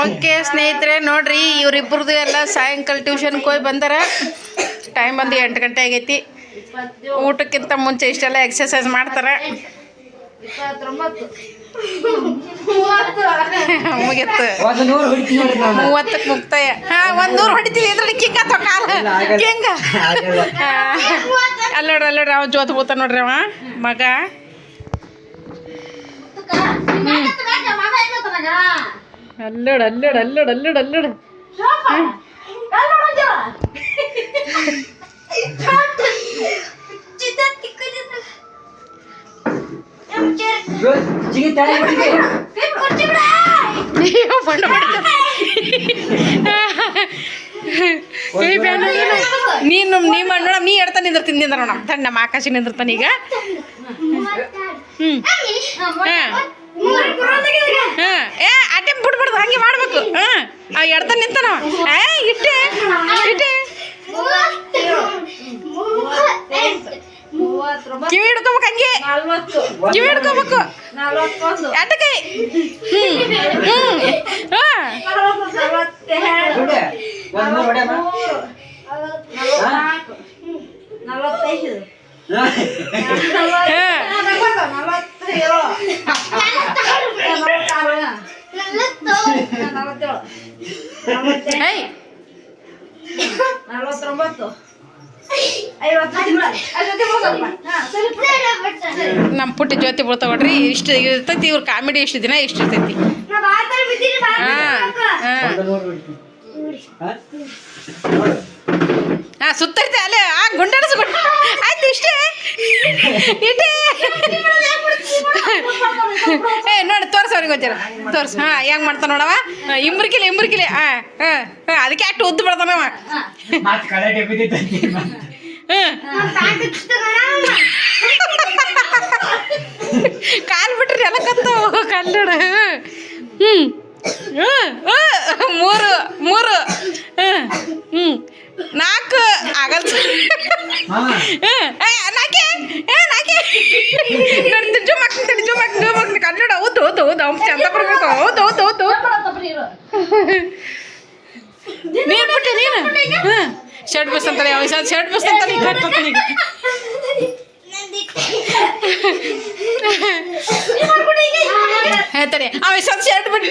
Okay ಸ್ನೇಹಿತರೆ, ನೋಡ್ರಿ ಇವ್ರಿಬ್ರದ್ದು ಎಲ್ಲ ಸಾಯಂಕಾಲ ಟ್ಯೂಷನ್ಗೆ ಹೋಗಿ ಬಂದಾರ. ಟೈಮ್ ಬಂದು 8 ಗಂಟೆ ಆಗೈತಿ. ಊಟಕ್ಕಿಂತ ಮುಂಚೆ ಇಷ್ಟೆಲ್ಲ ಎಕ್ಸಸೈಸ್ ಮಾಡ್ತಾರೆ. ಮುಗಿತ್ತು 30ಕ್ಕೆ ಮುಕ್ತಾಯ. ಹಾಂ, 100 ಹೊಡಿತೀವಿ. ಇದ್ರಲ್ಲಿ ಕಿಂಗ ಅಥವಾ ಕಾಲ ಕಿಂಗ ಅಲ್ಲೋಡ್ರಿ ಅವ ಜೋತ್ ಕೂತ ನೋಡ್ರಿ ಅವ ಮಗ. ಅಲ್ಲೋಡು ನೀನು ನೋಡ, ನೀ ಎಡ್ತಾ ನಿಂದಿರ್ತೀನಿ ನೋಡ. ತಣ್ಣ ನಮ್ಮ ಆಕಾಶ ನಿಂದಿರ್ತಾನೆ ಈಗ. ಅಟೆ ಬಿಡ್ಬಾರ್ದು, ಹಂಗೆ ಮಾಡ್ಬೇಕು. ಎಡ್ತಾ ನಿಂತಾನ. ಇಟ್ಟೆ ಕಿವಿ ಹಿಡ್ಕೋಬೇಕು, ಹಂಗೆ ಕಿವಿ ಹಿಡ್ಕೋಬೇಕು. ಅಟಕೈ ನಮ್ಮ ಪುಟ್ಟಿ ಜ್ಯೋತಿ ಬೀಳ್ತಾವಡ್ರಿ. ಇಷ್ಟು ಇರ್ತೈತಿ ಇವ್ರ ಕಾಮಿಡಿ. ಇಷ್ಟು ದಿನ ಇಷ್ಟು ಇರ್ತೈತಿ. ಹಾಂ ಸುತ್ತೈತೆ ಅಲ್ಲೇ. ಗುಂಡಾಡಿಸ್ಕೊ ಆಯ್ತು. ಇಷ್ಟೇ ನೋಡಿ ತೋರ್ಸ ಅವ್ರಿಗೆ ಗೊತ್ತಿರ. ತೋರ್ಸ. ಹೆಂಗ್ ಮಾಡ್ತಾನ ನೋಡವ. ಇಮ್ರಿಕಿಲೆ. ಅದಕ್ಕೆ ಅಷ್ಟು ಉದ್ದು ಬಿಡ್ತಾನವ. ಕಾಲು ಬಿಟ್ರಿ ಎಲ್ಲ ಕತ್ತವ ಕಲ್ಲಡ. 3 4 ಆಗಲ್. ಜುಮ್ ಕನ್ನಡ. ಹೌದು ಚಂದ ಬರ್ಬೇಕು. ಹೌದು ನೀನು ಬಿಟ್ಟೆ ನೀನು. ಶರ್ಟ್ ಬಸ್ ಅಂತಾನೆ ಶರ್ಟ್ ಬಸ್ ಅಂತ ಕಟ್ತಾನೆ. ಹೇಳ್ತಾನೆ ಅವ ಶರ್ಟ್ ಬಿಟ್ಟು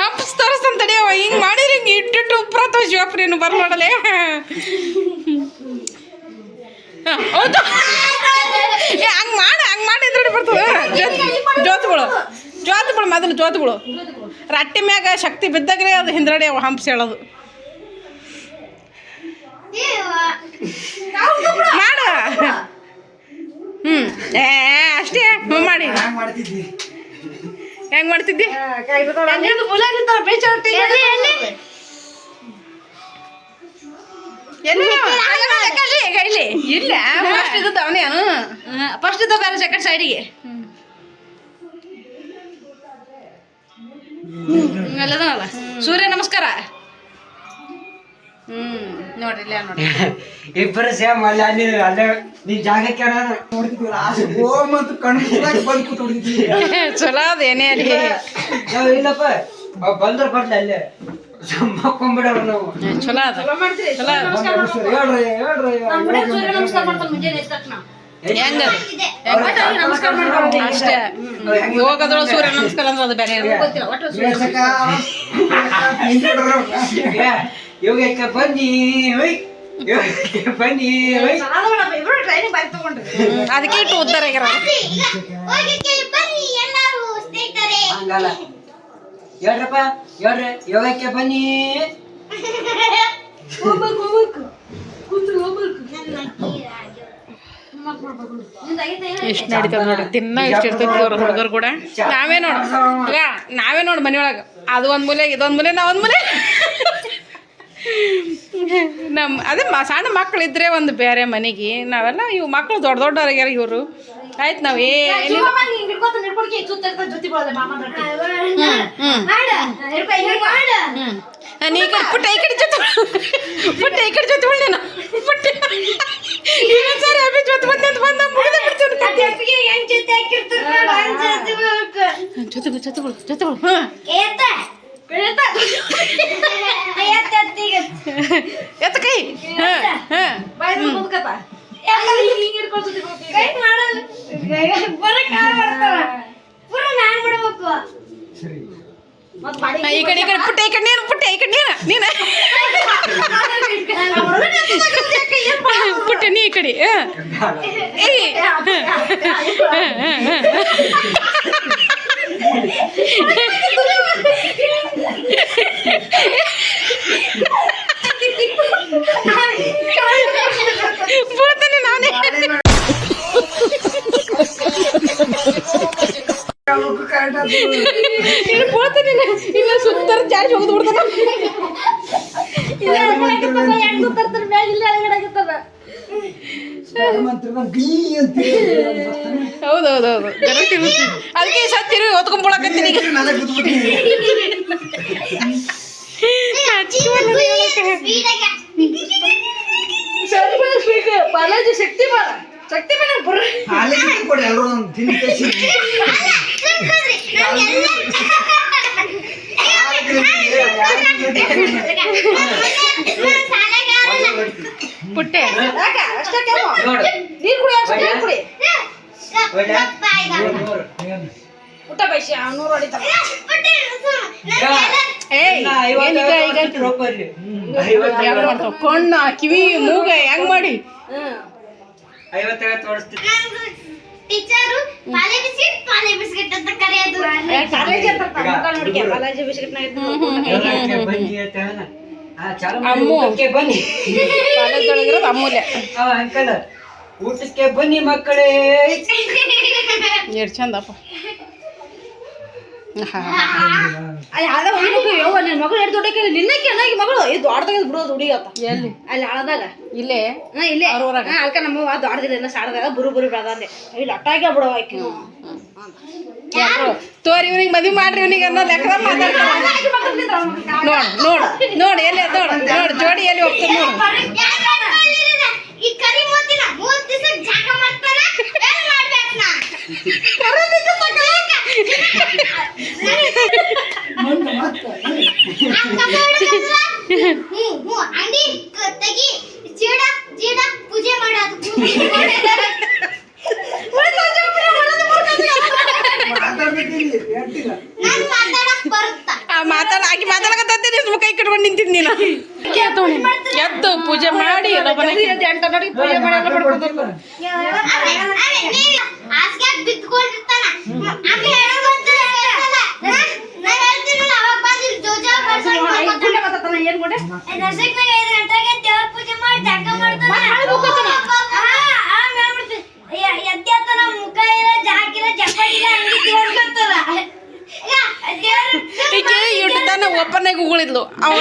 ಹಂಪ್ಸ್ ತೋರಿಸ್ತಂತಾನೆ. ಅವ ಹಿಂಗೆ ಮಾಡಿರಿ ಹಿಂಗೆ ಇಟ್ಟಿಟ್ಟು ಉಪ್ರಾತವ ಶಿವಪ್ರೇನು ಬರ್ಮಾಡಲೆ. ಹೌದು ಹಂಗೆ ಮಾಡಿದ್ರೆ ಬರ್ತದೆ. ಜ್ಯೋತಿಗಳು ಮೊದಲು ಜ್ಯೋತಿಗಳು ರಟ್ಟಿ ಮ್ಯಾಗ ಶಕ್ತಿ ಬಿದ್ದಾಗ್ರೆ ಅದು ಹಿಂದ್ರಡೆ ಹಂಪ್ಸ್ ಹೇಳೋದು. ಮಾಡ ಅಷ್ಟೇ ಮಾಡಿ. ಹೆಂಗ್ ಮಾಡ್ತಿದ್ದಿ? ಇಲ್ಲ ಫಸ್ಟ್ ಇದ್ದದ್ದು ಅವನೇನು. ಫಸ್ಟ್ ಇದ್ದ ಬೇರೆ ಸೆಕೆಂಡ್ ಸೈಡಿಗೆ ಅಲ್ಲದಲ್ಲ. ಸೂರ್ಯ ನಮಸ್ಕಾರ. ನೋಡ್ರಿ ಇಲ್ಲ ನೋಡಿ ಇಬ್ಬರು ಸೇಮ್ ಅಲ್ಲ. ಅಲ್ಲೇ ನೀ ಜಾಗಕ್ಕೆ ಚಲೋ ಅದೇನೇ ಅಲ್ಲಿ. ಇಲ್ಲಪ್ಪ ಬಂದ್ರ ಬರ್ಲಿ ಅಲ್ಲೇ ಮಕ್ಕೊಂಡ್ಬಿಡವ್ರ ನಾವು. ಚಲೋ ಅದ ಅಷ್ಟೇ. ಹೋಗದ್ರು ಸೂರ್ಯ ನಮಸ್ಕಾರ ಅಂದ್ರೆ ಅದು ಬೇರೆ. ಯೋಗಕ್ಕೆ ಬನ್ನಿ ಅದಕ್ಕೆ ಇಟ್ಟು ಉದ್ದಾರ ಹಂಗಲ್ಲ. ಹೇಳ್ರಪ್ಪ ಹೇಳ್ರಿ ಯೋಗಕ್ಕೆ ಬನ್ನಿ. ಎಷ್ಟು ನಡೀತದ ನೋಡಿ. ದಿನ ಇಷ್ಟು ಇರ್ತೈತಿ ಅವ್ರ ಹುಡುಗರು ಕೂಡ. ನಾವೇ ನೋಡು ಮನೆಯೊಳಗೆ ಅದು ಒಂದು ಮೂಲೆ ಇದೊಂದು ಮೂಲೆ ನಾವೊಂದು ಮೂಲೆ. ಅದೇ ಸಣ್ಣ ಮಕ್ಕಳಿದ್ರೆ ಒಂದು ಬೇರೆ ಮನೆಗೆ. ನಾವೆಲ್ಲ ಇವು ಮಕ್ಕಳು ದೊಡ್ಡವ್ರಾಗ್ಯಾರ ಇವರು. ಆಯ್ತು ನಾವು ನೀ ಕಡೆ ಪುಟ್ಟ ಈ ಕಡೆ ಜೊತೆ ಪುಟ್ಟ ಈ ಕಡೆ ಜೊತೆ ಒಳ್ಳೆನ ಪುಟ್ಟ ಈಗ ಸರಿ ಅಭಿ ಜೊತೆ ಬಂದೆ ಅಂತ ಬಂದ ಮುಗಿದ ಬಿಡ್ತೀನಿ. ಜೊತೆಗಳು ಹಾಂ ಎತ್ತ ಕೈ ಹಾಂ ಹಾಂ ಈ ಕಡೆ ಪುಟ್ಟ ಈ ಕಡೆ ನೀನು ಪುಟ್ಟ ಈ ಕಡೆ ನೀನು ಪುಟ್ಟ ನೀ ಈ ಕಡೆ ಬೀಳ್ತಾನೆ ನಾನೇ ಬೀಳ್ತಾನೆ ಇಲ್ಲ ಸುತ್ತರ ಚಾರ್ಜ್ ಹೋಗುದು ಬಿಡ್ತಾನ ಹೌದೌದೌದು ಅದಕ್ಕೆ ಸತ್ತಿರು ಹೊತ್ಕೊಂಡ್ಬಿಡಕತ್ತೀನಿ ಬಾಲಾಜಿ ಶಕ್ತಿ ಶಕ್ತಿ ಕೊಡ್ರಿ ಎಲ್ಲರೂ ಪುಟ್ಟೆ ಊಟ ಬಯಸಿ 100 ಹೊಡಿತಾರ ಕಣ್ಣ ಕಿವಿ ಮೂಗ ಹೆಂಗ್ ಮಾಡಿ ಟೀಚರು ಪಾಲೆ ಬಿಸ್ಕೆಟ್ ಅಂತ ಕರೆಯೋದು ಬಾಲಾಜಿ ಬಿಸ್ಕೆಟ್ ಬನ್ನಿ ಕಾಲೇಜೊಳಗಿರೋದು ಅಮೂಲ್ಯ ಅಂಕಲ್ ಊಟಕ್ಕೆ ಬನ್ನಿ ಮಕ್ಕಳೇ ಎಷ್ಟು ಚಂದಪ್ಪ ಯಾವ್ದೋ ನನ್ನ ಮಗಳು ಎರಡು ದೊಡ್ಡಕ್ಕೆ ನಿನ್ನಕ್ಕೆ ಅನ್ನಾಗಿ ಮಗಳು ಇದು ದೊಡ್ಡದಾಗ ಬಿಡೋದು ಹುಡುಗತ್ತ ಎಲ್ಲಿ ಅಲ್ಲಿ ಆಳದಾಗ ಇಲ್ಲೇ ಇಲ್ಲೇ ಅವ್ರೂರಾಗ? ಅಲ್ಕ ನಮ್ಮವ್ವ ದೊಡ್ಡದಿಲ್ಲ ಸಾಡದಾಗ ಬುರು ಬೆಳದಂದೆ ಇಲ್ಲಿ ಅಟ್ಟಾಗೆ ಬಿಡವ ಆಕಿ ತೋರಿ ಇವ್ನಿಗೆ ಮದುವೆ ಮಾಡ್ರಿ ಇವ್ನಿಗೆ ಅನ್ನೋ ಲೆಕ್ಕ ಮಾತಾಡ್ತಾರ ನೋಡು ಎಲ್ಲಿ ನೋಡು ಜೋಡಿ ಎಲ್ಲಿ ಹೋಗ್ತಾರೆ ನೋಡು ಈ ಕರಿ ಮೂತಿನ 3 ದಿವಸ ಜಾಗ ಮಾಡ್ತಾನ ಏನ್ ಮಾಡ್ಬೇಕು ನಾ ಅಂಡಿ ತೆಗಿ ಜೀಡ ಪೂಜೆ ಮಾಡೋದು ಆಕಿ ಮಾತಾಡಕತ್ತೀನಿ ಕೈ ಕಟ್ಕೊಂಡು ನಿಂತಿದ್ ನೀನು ಎದ್ದು ಪೂಜೆ ಮಾಡಿ ಪೂಜೆ ಹಾಸ್ಗೆ ಬಿತ್ಕೊಂಡಿರ್ತಾನ ಆಮೇಲೆ ಹೇಳೋದು ನಾನು ಹೇಳ್ತೀನಲ್ಲ ಅವಾಗ ಬಂದು ಜೋಜಾ ಏನ್ ಕೊಡೆ ದರ್ಶಕನಾಗ 5 ಗಂಟೆಗೆ ದೇವ್ರ ಪೂಜೆ ಮಾಡಿ ಜಗ್ಗ ಮಾಡ್ತಾನ ಎದ್ದಾತನ ಮುಖ ಇಲ್ಲ ಜಾಕಿಲ್ಲ ಜಪ್ಪಡಿಲ್ಲ ಹಂಗೆ ದೇವ್ರ ಗೊತ್ತದ ಈಕೆ ಇಟ್ಟು ತಾನ ಒಪ್ಪನಾಗ ಉಗುಳಿದ್ಲು ಅವ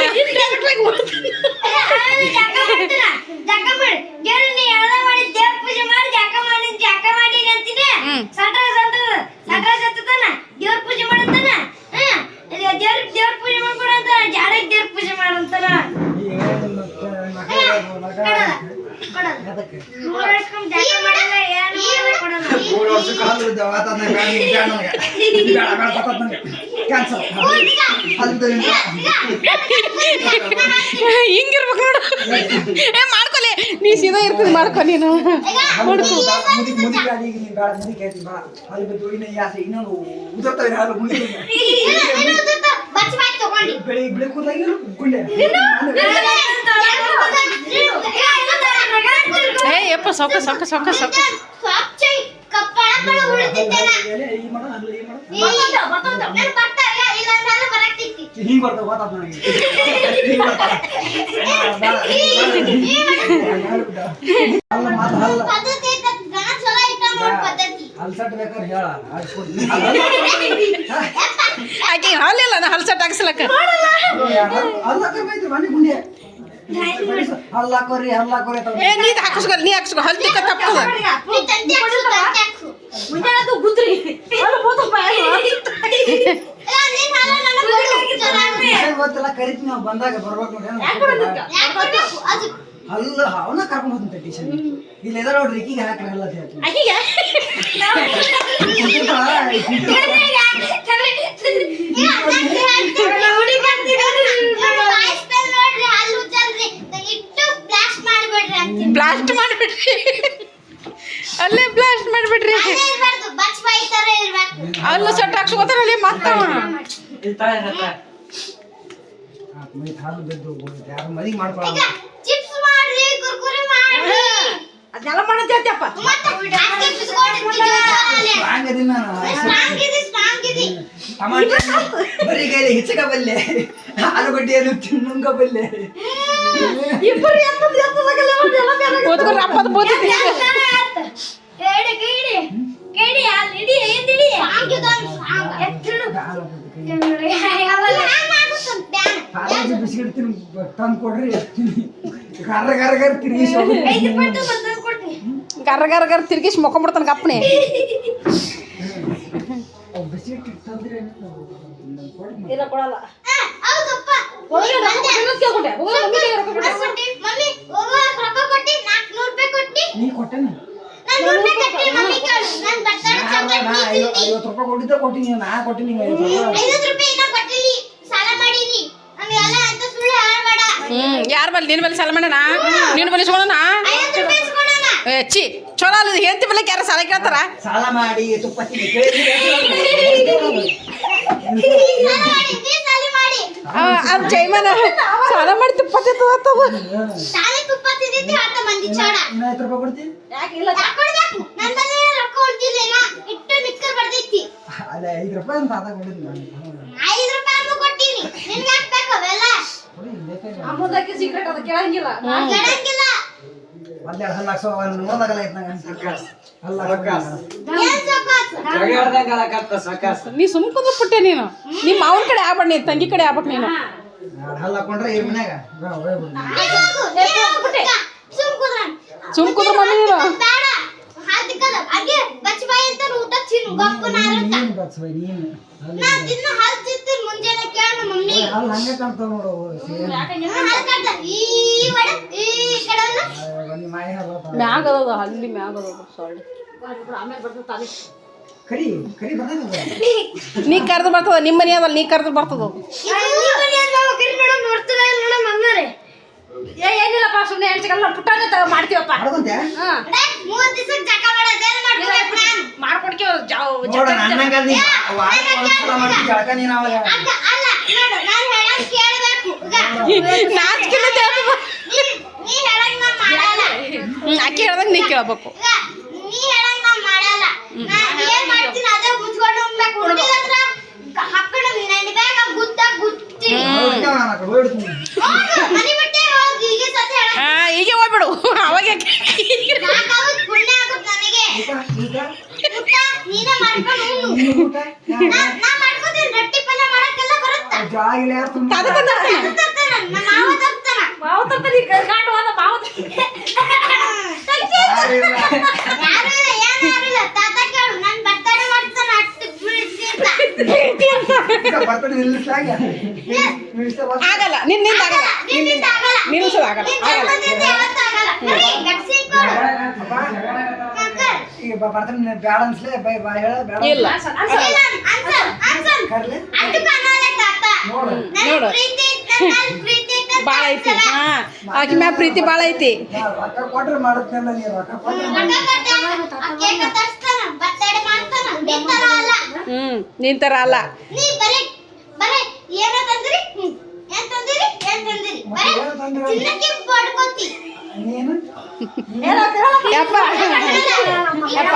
ಜಗ್ಗ ಮಾಡಿ ದೇವ್ರ ನೀ ಯಾವ್ದ ಮಾಡಿ ದೇವ್ರ ಪೂಜೆ ಮಾಡಿ ಜಗ್ಗ ಮಾಡಿ ಅಂತೀನಿ ಸಟ್ತಾನ ದೇವ್ರ ಪೂಜೆ ಮಾಡಂತಾನ ದೇವ್ರ ಪೂಜೆ ಮಾಡ್ಕೊಡ ಅಂತ ಜಾಡಕ್ಕೆ ದೇವ್ರ ಪೂಜೆ ಮಾಡಂತಾನ ಹಿಂಗಿರ್ಬೇಕು ನೋಡು ಮಾಡ್ಕೊಲಿ ನೀ ಸೀದಾ ಇರ್ತದೆ ಮಾಡ್ಕೊ ನೀನು ಏ ಯಪ್ಪ ಸೊಕ್ಕ ಆಕೆ ಹಾಲಿಲ್ಲ ನಾ ಹಲ್ಸಟ್ ಹಾಕ್ಸ್ಲಕ್ಕ ಏ ನೀ ಹಾಕಿಸ್ಕೊ ಹಲ್ ತಿಕ್ಕ ತಪ್ಪದ ಗೊತ್ತಿಲ್ಲ ಕರಿತೀವಿ ನಾವು ಬಂದಾಗ ಬರ್ಬೇಕು ಅಲ್ಲ ಅವನ ಕರ್ಕೊಂಡು ಹೋಗ್ತೀನಿ ಟೀಚರ್ ಇಲ್ಲಿ ಎದ ನೋಡ್ರಿ ಈಗೀಗ ಹಾಕ್ರಿ ಅಲ್ಲ ಆಕಿಗೆ ಬ್ಲಾಸ್ಟ್ ಮಾಡಿಬಿಡ್ರಿ ಅಲ್ಲೇ ಬ್ಲಾಸ್ಟ್ ಮಾಡಿಬಿಡ್ರಿ ಅಲ್ಲೂ ಸೊಟ್ಟ ಹಾಕ್ಸ್ಕೋತಾರಲ್ಲಿ ಮತ್ತವ ಹಾಲು ಬಿದ್ದು ಯಾರು ಮದಿಗೆ ಮಾಡ್ಕೊಳ್ಳ ಚಿಪ್ಸ್ ಮಾಡ್ರಿ ಕುರ್ಕುರೆ ಮಾಡ್ರಿ ಅದೆಲ್ಲ ಮಾಡತ್ತಪ್ಪ ಹಂಗದಿನ ಟಮಾಟೆ ಬರೀ ಕೈಲಿ ಹೆಚ್ಚಕ ಬಲ್ಲೆ ಆಲೂಗಡ್ಡೆಯನ್ನು ತಿನ್ನುಂಗ ಬಲ್ಲೆ ಇಬ್ಬರು ಎತ್ತದಾಗಲ್ಲ ಓದ್ಕೊಂಡ್ರೆ ಅಪ್ಪದ ಬೋದಿದ್ರಿ ಕಾಲೇಜ್ ಬಿಸ್ಕಿಟ್ ತಿನ್ ತಂದು ಕೊಡ್ರಿ ಗರ ಗರ ಗರ ತಿರುಗಿಸಿ ಗರ ಗರ ಗರ ತಿರ್ಗಿಸಿ ಮೊಕೊಂಬಿಡ್ತಾನೆ ಕಪ್ಪನೆ ಬಿಸ್ಕಿಟ್ ತಂದ್ರೆ ಇಲ್ಲ ಕೊಡಲ್ಲ ನೀ ಕೊಟ್ಟೇನೆ ₹50 ಕೊಟ್ಟಿದ್ದ ಕೊಟ್ಟಿನಿ ನಾ ಕೊಟ್ಟಿನಿ ಯಾರ ಬಲ್ಲಿ ನಿನ್ನ ಬಲ್ಲಿ ಸಾಲ ಮಾಡೋಣ ನಿನ್ನ ಬಲ್ಲಿ ಇಸ್ಕೊಳ್ಳೋಣ ಚಿ ಚಲೋ ಅಲ್ಲ ಹೆಂಡತಿ ಬಲ್ಲಕ್ಕೆ ಯಾರು ಸಾಲ ಕೇಳ್ತಾರ ಸಾಲ ಮಾಡಿ ತುಪ್ಪ ತಿಂದು ಅದು ಜೈಮನ ಸಾಲ ಮಾಡಿ ತುಪ್ಪ ತಿಂತದ ₹50 ಕೊಡ್ತೀನಿ ಅದೇ ₹5 ಅಂತ ಅದ ಕೊಟ್ಟಿದ್ದು ಅಮ್ಮದಕ್ಕೆ ಸೀಕ್ರೆಟ್ ಅದ ಕೇಳಂಗಿಲ್ಲ ಒಂದೆರಡು ಹಲ್ಲು ಹಾಕ್ಸೋ ನೋಡ್ದಾಗಲ್ಲ ನೀ ಸುಮ್ಕೊಂಡ್ ಪುಟ್ಟೆ ನೀನು ನಿಮ್ಮ ಅವನ ಕಡೆ ಆಗ್ಬೇಡ ನೀನು ತಂಗಿ ಕಡೆ ಆಗ್ಬೇಕು ನೀನು ಹಲ್ಲು ಹಾಕೊಂಡ್ರೆ ಈ ಮನ್ಯಾಗ ಸುಮ್ ಕುದ್ರ ಮಮ್ಮಿ ನೀನು ಹಲ್ಲು ಹಂಗೆ ಕಾಣ್ತಾವ ನೋಡು ಮಾಯ ಮ್ಯಾಗ ಅದ ಅಲ್ಲಿ ಮ್ಯಾಗ ಅದ ಸೊಳ್ಳೆ ಆಮೇಲೆ ಬರ್ತದೆ ಕರಿ ಕರಿ ಬರ್ತದೆ ನೀ ಕರೆದು ಬರ್ತದ ನಿಮ್ಮ ಮನೆ ಅದಲ್ಲ ನೀ ಕರೆದು ಬರ್ತದ ಏನಿಲ್ಲಪ್ಪ ಸುಮ್ಮನೆ ಹೇಳ್ಸಿಕಲ್ಲ ಪುಟ್ಟಾಗ ಮಾಡ್ತೀವಪ್ಪ ಮಾಡ್ಕೊಂತೆ ಮಾಡ್ಕೊಡ್ಕೇವ್ ನೋಡ ನನ್ನಂಗ ಒಂದ್ಸಲ ಮಾಡ್ತೀನಿ ಜಳಕ ನೀನು ಅವಾಗ ನಾಚಿಕೆ ಅಕ್ಕಿ ಹೇಳ್ದಂಗ ನೀ ಕೇಳ್ಬೇಕು ಹೀಗೆ ಹೋಗ್ಬಿಡು ಅವಾಗ ಆಗಲ್ಲ ನಿನ್ನಿಂದ ಆಗಲ್ಲ ನಿಲ್ಸೋದಾಗಲ್ಲ ಆಗಲ್ಲ ಈಗ ಬರ್ತಾನೆ ಬ್ಯಾಡ ಅನ್ಸ್ಲೆ ಬೈ ಬಾ ಹೇಳ ಬ್ಯಾಡ ಇಲ್ಲ ಕರ್ಲೆ ನೋಡು ಭಾಳ ಐತಿ ಹಾ ಆಕಿ ಮ್ಯಾಗ ಪ್ರೀತಿ ಭಾಳ ಐತಿ ರೊಕ್ಕ ಕೊಟ್ರೆ ಮಾಡುತ್ತಲ್ಲ ನೀ ರೊಕ್ಕ ಕೊಟ್ರೆ ನಿಂತರ ಅಲ್ಲ ನೀನು ಯಪ್ಪ ಯಪ್ಪ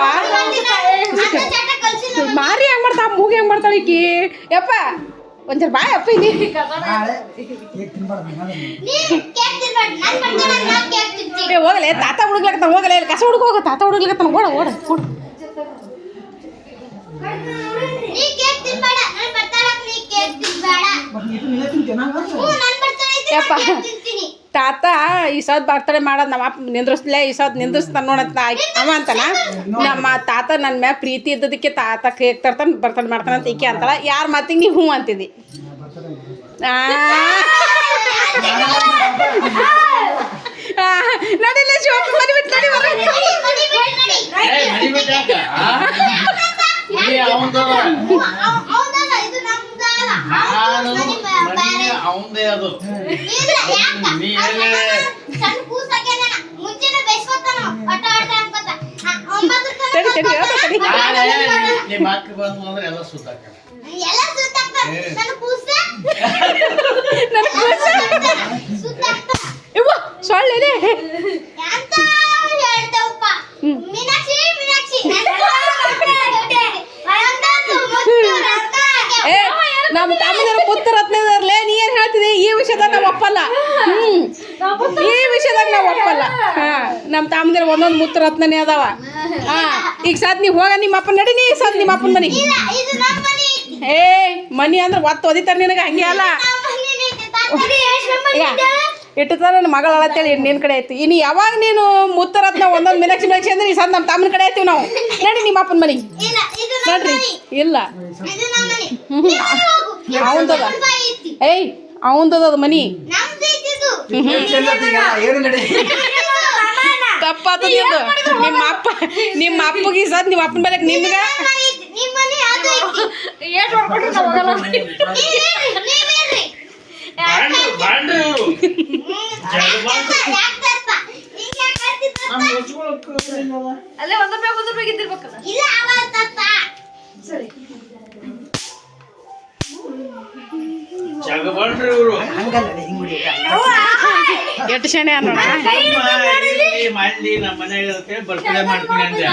ಮಾರಿ ಹೆಂಗ್ ಮಾಡ್ತಾ ಮೂಗಿ ಹೆಂಗ್ ಮಾಡ್ತಾಳ ಈಕಿ ಯಪ್ಪ ಒಂಚೂರು ಬಾ ಅಪ್ಪ ಇಲ್ಲಿ ನಾಳೆ ಕೇಕ್ ತಿನ್ಬಾರ್ದು ಹೋಗಲೇ ತಾತ ಹುಡುಗ್ಲಕತ್ತಾನ ಹೋಗಲೇ ಇಲ್ಲಿ ಕಸ ಹುಡುಗ ಹೋಗ ತಾತ ಹುಡುಗ್ಲಕತ್ತಾನ ಓಡ ಓಡ ಓಡ ಯಪ್ಪ ತಾತ ಈ ಸದ್ ಬರ್ತಡೇ ಮಾಡೋದು ನಮ್ಮ ಅಪ್ಪ ನಿಂದ್ರಿಸ್ಲೇ ಈ ಸದ್ ನಿಂದ್ರಿಸ್ತಾನ ನೋಡಂತ ಅವ ಅಂತಾನ ನಮ್ಮ ತಾತ ನನ್ನ ಮ್ಯಾಗ ಪ್ರೀತಿ ಇದ್ದದಕ್ಕೆ ತಾತ ಕೇಕ್ ತರ್ತಾನೆ ಬರ್ತಡೇ ಮಾಡ್ತಾನೆ ಅಂತ ಈಕೆ ಅಂತಾಳ ಯಾರ ಮಾತಿಗೆ ನೀವು ಹ್ಞೂ ಅಂತಿದ್ದಿ ನಡಿಲೆ ಶಿವಪ್ಪ ಮನೆ ಬಿಟ್ಟು ನಡಿ ಹೊರ ಮನಿ ಬಿಟ್ಟಾಕ ಅವಂದೇ ಅದು ನೀ ಎಲ್ಲಿ ತಡಿ ತಡಿ ಹೇಳ್ತಾ ತಡಿ ನಿಮ್ಮ ಅಕ್ಕ ಬಂದು ಅಂದ್ರೆ ಎಲ್ಲ ಸುತ್ತಾಕ ನನ್ನ ಕೂಸ ಇವ್ವ ಸೊಳ್ಳೆನೆ ಏ ನಮ್ಮ ತಮ್ಮದರ ಮುತ್ತು ರತ್ನದರ್ಲೆ ನೀ ಏನ್ ಹೇಳ್ತಿದಿ ಈ ವಿಷಯದಾಗ ನಾವು ಒಪ್ಪಲ್ಲ ಈ ವಿಷಯದಾಗ ನಾವು ಒಪ್ಪಲ್ಲ ಹಾ ನಮ್ಮ ತಮ್ಮದರ ಒಂದೊಂದು ಮುತ್ತು ರತ್ನನೇ ಅದಾವ ಹಾ ಈಗ ಸಾತ್ ನೀವು ಹೋಗ ನಿಮ್ಮ ಅಪ್ಪನ ನಡಿ ನೀ ಸಾತ್ ನಿಮ್ಮ ಅಪ್ಪನ ಮನಿ ಏ ಮನಿ ಅಂದ್ರೆ ಒತ್ತು ಒದಿತಾರ ನಿನಗೆ ಹಂಗೆ ಅಲ್ಲ ಈಗ ಇಟ್ಟು ನನ್ನ ಮಗಳ ಅಳತ್ತೇಳಿ ನಿನ್ನ ಕಡೆ ಐತಿ ಇನ್ನು ಯಾವಾಗ ನೀನು ಮುತ್ತರತ್ನ ಒಂದೊಂದು ಮಿನಕ್ಷಿ ಅಂದ್ರೆ ಈ ಸದ್ ನಮ್ಮ ತಮ್ಮನ ಕಡೆ ಐತಿವಿ ನಾವು ನಡಿ ನಿಮ್ಮ ಅಪ್ಪನ ಮನೆಗೆ ನೋಡ್ರಿ ಇಲ್ಲ ಅವಂದದ ಏಯ್ ಅವಂದದ ಅದು ಮನಿ ಏನು ನಡಿ ತಪ್ಪಾತದ ಇದು ನಿಮ್ಮ ಅಪ್ಪಗೆ ಸದ್ ನಿಮ್ಮ ಅಪ್ಪನ ಬರಕ್ ನಿಮ್ಗ ಏಟ್ ಮಾಡ್ಕೊಂಡ್ರೆ ನಾವು ಹೋಗಲ್ಲ ಅಲ್ಲೇ 1 ರೂಪಾಯಿ ಇದ್ದಿರ್ಬೇಕಲ್ಲ ಸರಿ ಜಗಬಂಡ್ರಿ ಇವರು ಹಂಗಲ್ಲ ಹಿಂಗ್ ಹೊಡಿ ಎಷ್ಟು ಶಣೆ ಅನ್ನೋಣ ಮಾಡ್ಲಿ ನಮ್ಮ ಮನೆಗೆ ಬರ್ತ್ಡೇ ಮಾಡ್ತೀನಿ ಅಂದೆ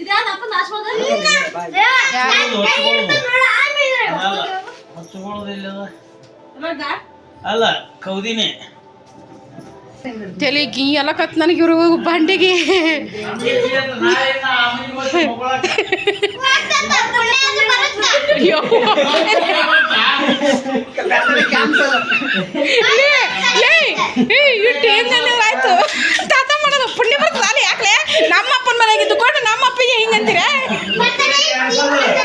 ಇದ್ಯಾವ್ದು ಅಪ್ಪನ ಆಶೀರ್ವಾದ ಹಚ್ಕೊಳ್ಳೋದಿಲ್ಲ ಅಲ್ಲ ಕೌದಿನೇ ತಲೆ ಗೀ ಎಲ್ಲ ಕತ್ ನನಗೆ ಇವರು ಬಂಡೆಗೆ ಇಟ್ಟು ಆಯ್ತು ತಾತ ಮಾಡೋದು ಪುಣ್ಯ ಬರ್ತದ ಅಲ್ಲಿ ಯಾಕಲೆ ನಮ್ಮ ಅಪ್ಪನ ಮನೆಗೆ ಇದ್ದುಕೊಂಡು ನಮ್ಮ ಅಪ್ಪಿಗೆ ಹಿಂಗಂತೀರ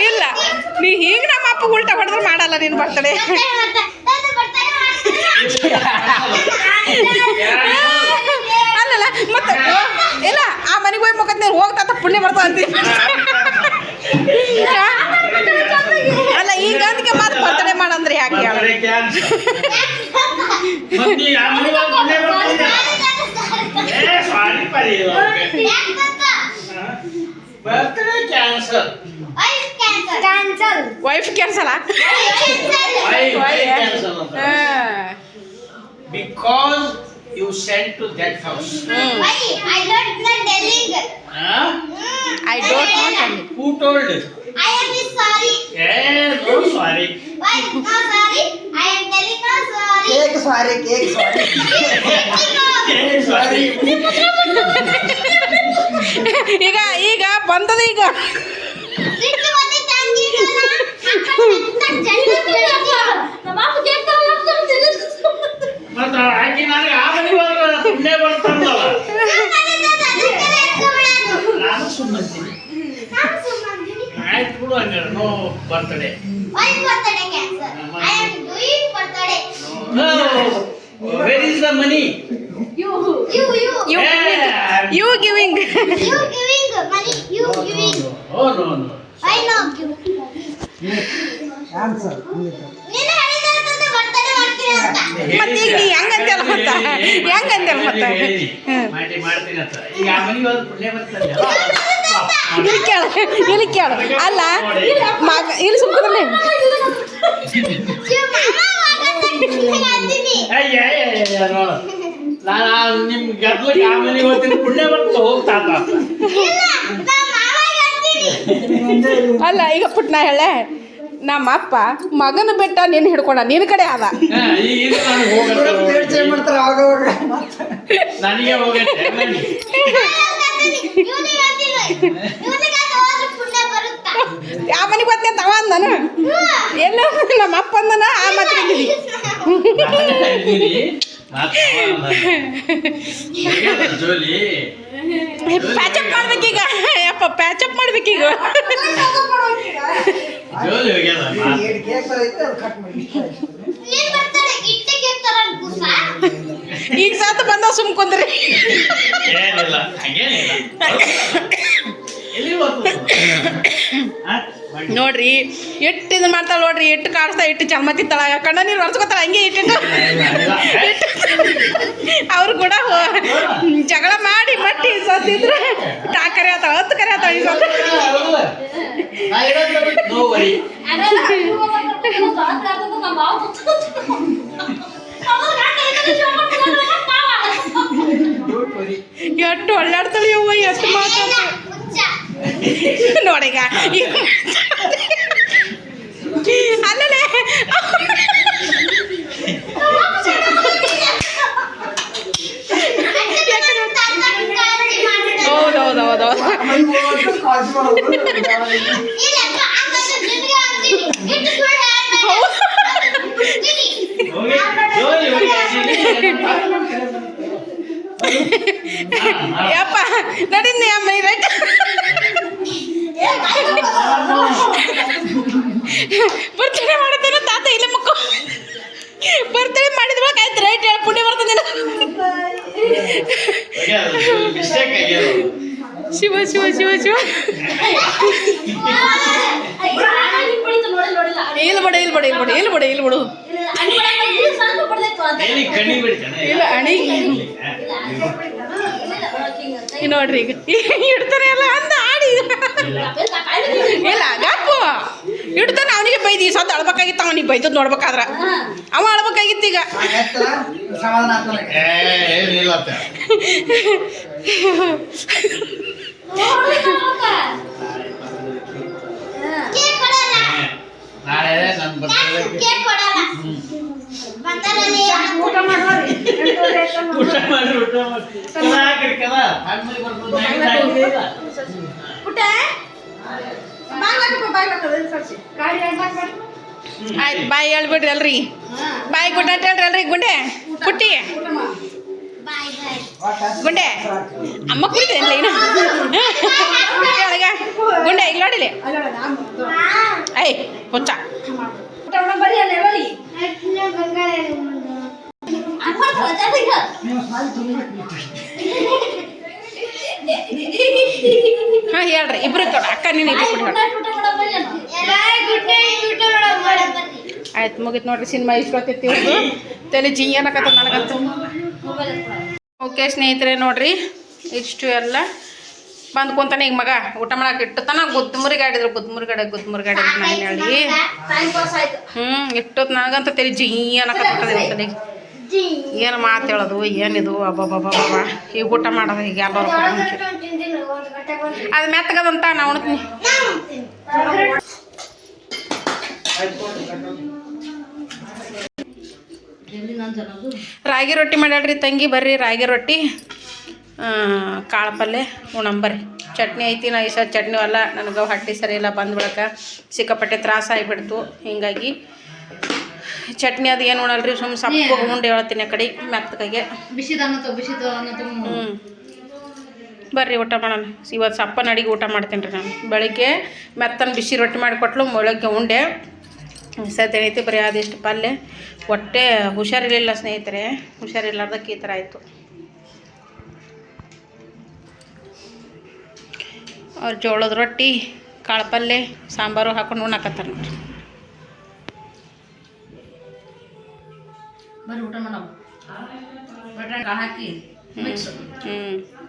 ಇಲ್ಲ ನೀ ಹಿಂಗೆ ನಮ್ಮ ಅಪ್ಪ ಉಲ್ಟಾ ಹೊಡೆದ್ರೆ ಮಾಡಲ್ಲ ನೀನು ಬರ್ತಡೆ ಅಲ್ಲಲ್ಲ ಮತ್ತೆ ಇಲ್ಲ ಆ ಮನೆಗೆ ಹೋಗಿ ಮುಖದ ಹೋಗ್ತಾ ಪುಣ್ಯ ಬರ್ತಾವ ಅಂತೀನಿ ಅಲ್ಲ ಈಗ ಅದಕ್ಕೆ ಮಾತು ಬರ್ತಡೆ ಮಾಡಂದ್ರೆ ಯಾಕೆ wife cancel Because you sent to that house. I don't know. Who told? I am sorry. No sorry. Why no sorry? I am telling no sorry. Cake sorry Sorry. ಈಗ ಬಂದದ ಈಗ ಸಿಟ್ಟು ಬಂದಿ ತಂಗಿರಲ್ಲ ನಮ್ಮ ಅಪ್ಪ ಕೇಕ್ ತಗೊಂಡು ಮತ್ತೆ ಆಕೆ ನನಗೆ ಆ ಮನೆಗೆ ಹೋದ್ರೆ ಪುಣ್ಯ ಬರ್ತಂದಲ್ಲ ನಾನು ಸುಮ್ಮಂತೀನಿ ಆಯ್ತು ಬಿಡು ಹಂಗಾರೆ no birthday Why birthday cancer? I am doing birthday. Where is the money You you giving giving money. You giving. Oh no Why not give? Answer ನೀನು ಹೇಳಿದಂತ birthday ಮಾಡ್ತೀನಿ ಅಂತ. ಮತ್ತೆ ಈಗ ನೀ ಹೆಂಗಂತಲ್ಲ ಮತ್ತೆ ಮಾಡ್ತೀನಿ ಅಂತ ಈಗ ಆ ಮನೆಗೆ ಹೋದ್ರೆ ಪುಣ್ಯ ಬರ್ತದೆ ಇಲ್ಲಿ ಕೇಳು ಅಲ್ಲ ಇಲ್ಲಿ ಸುಮ್ಮನೆ ನೋಡು ನಾನು ನಿಮ್ ಗದ್ಲಿಗೆ ಆ ಮನೆಗೆ ಹೋಗ್ತೀನಿ ಪುಣ್ಯ ಬರ್ತದೆ ಹೋಗ್ತಾತ ಅಲ್ಲ ಈಗ ಪುಟ್ಟ ನಾ ಹೇಳೆ ನಮ್ಮ ಅಪ್ಪ ಮಗನ ಬೆಟ್ಟ ನೀನು ಹಿಡ್ಕೊಂಡ ನಿನ್ನ ಕಡೆ ಅದ ಈಗ ನನಗೆ ಹೋಗತ್ತೆ ಚೇಂಜ್ ಮಾಡ್ತಾರೆ ಅವಾಗ ನನಗೆ ಹೋಗತ್ತೆ ಆ ಮನೆಗೆ ಬರ್ತೀನಿ ಅಂತ ಅವ ಅಂದನು ಎಲ್ಲ ನಮ್ಮ ಅಪ್ಪ ಅಂದನ ಆ ಮಾತಿಗೆ ಜೋಲಿ ಪ್ಯಾಚಪ್ ಮಾಡ್ಬೇಕೀಗ ಯಪ್ಪ ಪ್ಯಾಚಪ್ ಮಾಡ್ಬೇಕೀಗ ಜೋಲಿ ಹೋಗ್ಯದ ಕೇಕ್ ಬರೈತೆ ಅದು ಕಟ್ ಮಾಡಿ ನೀನು ಬರ್ತಾಳೆ ಇಟ್ಟೆ ಕೇಳ್ತಾರ ಕೂಸ ಸುಮ್ ಕುಂದ್ರಿ ಏನಿಲ್ಲ ಹಂಗೇನಿಲ್ಲ ಎಲ್ಲಿ ಹೋಗ್ತದೆ ನೋಡ್ರಿ ಎಟ್ಟು ಇದು ಮಾಡ್ತಾಳೆ ನೋಡ್ರಿ ಎಟ್ಟು ಕಾಡಿಸ್ತಾ ಇಟ್ಟು ಚಲ್ಮತ್ತಿತ್ತಾಳ ಕಣ್ಣ ನೀರು ಒರೆಸ್ಕೊತಾಳ ಹಂಗೆ ಇಟ್ಟಿಟ್ಟು ಅವ್ರು ಕೂಡ ಜಗಳ ಮಾಡಿ ಮಟ್ಟಿ ಸತ್ತಿದ್ರೆ ಕರೆ ಆತಾಳ 10 ಕರೆ ಆತಾಳ ಈ ಸತ್ತ ನೋ ವರಿ ಎಷ್ಟು ಒಳ್ಳಾಡ್ತಾಳೆ ಯವ್ವ ಎಷ್ಟು ಮಾತಾಡ್ತಾಳೆ ನೋಡೀಗ ಅಲ್ಲೇ ಹೌದೌದೌದು ಕಾಳಜಿ ಮಾಡೋದು ಯಪ್ಪ ನಡೀನಿ ಅಮ್ಮ ರೈಟ್ ಬರ್ತಡೇ ಮಾಡುತ್ತೇನೆ ತಾತ ಇಲ್ಲ ಮಕ್ಕಳು ಬರ್ತಡೇ ಮಾಡಿದ ಬಳಿಕ ಆಯ್ತು ರೈಟ್ ಹೇಳಿ ಪುಣ್ಯ ಬರ್ತದೆ ಮಿಸ್ಟೇಕ್ ಆಗ್ಯಾವ ಶಿವ ಶಿವ ಶಿವ ಶಿವ ಇಲ್ಲಿ ಬಡ ಇಲ್ಲಿ ಬಡ ಇಲ್ಲಿ ಬಡ ಇಲ್ಲಿ ಬಡ ಇಲ್ಲಿ ಬಿಡು ಏನಿಗೆ ಕಣ್ಣಿ ಬಿಡ್ತಾನೆ ಇಲ್ಲ ಅಣಿ ನೋಡ್ರಿ ಈಗ ಇಡ್ತಾನೆ ಅಲ್ಲ ಅಂದ ಆಡಿ ಇಲ್ಲ ಗಪ್ಪು ಇಡ್ತಾನೆ ಅವನಿಗೆ ಬೈದಿ ಸದ್ದು ಅಳ್ಬೇಕಾಗಿತ್ತು ಅವನಿಗೆ ಬೈತದ್ ನೋಡ್ಬೇಕಾದ್ರ ಅವ ಅಳ್ಬೇಕಾಗಿತ್ತು ಈಗ ಸಮಾಧಾನ ಆಗ್ತಾನೆ ಏನಿಲ್ಲ ನಾಳೆ ನನ್ನ ಬರ್ತಡೇ ಊಟ ಮಾಡ್ರಿ ಊಟ ಮಾಡಿ ಕಲಾ ಹಾಕ್ರಿ ಕಲಾ ಹಣ್ಣು ಬರ್ತದೆ ಆಯ್ತು ಬಾಯ್ ಹೇಳ್ಬಿಡ್ರಿ ಅಲ್ರಿ ಬಾಯ್ ಗುಡ್ಡ ಹೇಳ್ರಿ ಅಲ್ರಿ ಗುಂಡೆ ಪುಟ್ಟಿ ಗುಂಡೆ ಅಮ್ಮ ಕುಡಿದೇನಿಲ್ಲ ಇನ್ನು ಕೆಳಗ ಗುಂಡೆ ಇಲ್ಲಿ ನೋಡಿಲಿ ಐ ಹುಚ್ಚ ಹಾಂ ಹೇಳ್ರಿ ಇಬ್ರು ತೊಡ ಅಕ್ಕ ನೀನು ಇಬ್ರು ಆಯ್ತು ಮುಗಿತು ನೋಡ್ರಿ ಸಿನಿಮಾ ಇಷ್ಟೊತ್ತಿತ್ತು ತಲೆ ಜಿ ಏನಕತ್ತ ನನಗಂತೂ ಓಕೆ ಸ್ನೇಹಿತರೆ ನೋಡ್ರಿ ಇಷ್ಟು ಎಲ್ಲ ಬಂದು ಕುಂತಾನೆ ಈಗ ಮಗ ಊಟ ಮಾಡಕ್ಕೆ ಇಟ್ಟತನ ಗುದ್ಮುರಿಗಾಡಿದ್ರು ಗುದ್ಮುರಿಗಾಡಿದ್ರು ನಾನು ಹೇಳಿ ಇಷ್ಟೊತ್ತು ನನಗಂತ ತಲೆ ಜಿ ಅನ್ನಕತ್ತದ ತಲೆಗೆ ಏನು ಮಾತು ಹೇಳೋದು ಏನಿದು ಅಬ್ಬಬ್ಬಬ್ಬ ಈಗ ಊಟ ಮಾಡೋದು ಈಗ ಎಲ್ಲರೂ ಅದು ಮೆತ್ತಗದಂತ ನಾವು ಉಣ್ತೀನಿ ರಾಗಿ ರೊಟ್ಟಿ ಮಾಡ್ಯಾಳ್ರಿ ತಂಗಿ ಬರ್ರಿ ರಾಗಿ ರೊಟ್ಟಿ ಕಾಳು ಪಲ್ಯ ಉಣಂಬರ್ರಿ ಚಟ್ನಿ ಐತಿ ನಾ ಈ ಸಲ ಚಟ್ನಿ ಅಲ್ಲ ನನಗೆ ಹೊಟ್ಟೆ ಸರಿ ಇಲ್ಲ ಬಂದ್ಬಿಡಕ್ಕೆ ಸಿಕ್ಕಾಪಟ್ಟೆ ತ್ರಾಸ ಆಗಿಬಿಡ್ತು ಹಿಂಗಾಗಿ ಚಟ್ನಿ ಅದು ಏನು ಉಣಲ್ರಿ ಸುಮ್ಮನೆ ಸಪ್ಪು ಉಂಡು ಹೇಳ್ತೀನಿ ಆ ಕಡೆ ಮೆತ್ತಗೆ ಬರ್ರಿ ಊಟ ಮಾಡೋಣ ಇವತ್ತು ಸಪ್ಪನ ಅಡಿಗೆ ಊಟ ಮಾಡ್ತೀನಿ ರೀ ನಾನು ಬೆಳಗ್ಗೆ ಮೆತ್ತನ ಬಿಸಿ ರೊಟ್ಟಿ ಮಾಡಿಕೊಟ್ಲು ಮೊಳಗ್ಗೆ ಉಂಡೆ ಸದ್ಯ ಏನೈತಿ ಬರೀ ಅದಿಷ್ಟು ಪಲ್ಯ ಹೊಟ್ಟೆ ಹುಷಾರಿರಲಿಲ್ಲ ಸ್ನೇಹಿತರೆ ಹುಷಾರಿಲ್ಲಾರ್ದಕ್ಕೆ ಈ ಥರ ಆಯಿತು ಅವ್ರು ಜೋಳದ ರೊಟ್ಟಿ ಕಾಳು ಪಲ್ಯ ಸಾಂಬಾರು ಹಾಕೊಂಡು ಉಣ್ಣಾಕತ್ತಾರೆ ನೋಡ್ರಿ ಊಟ ಮಾಡೋ ಹಾಕಿ ಹ್ಞೂ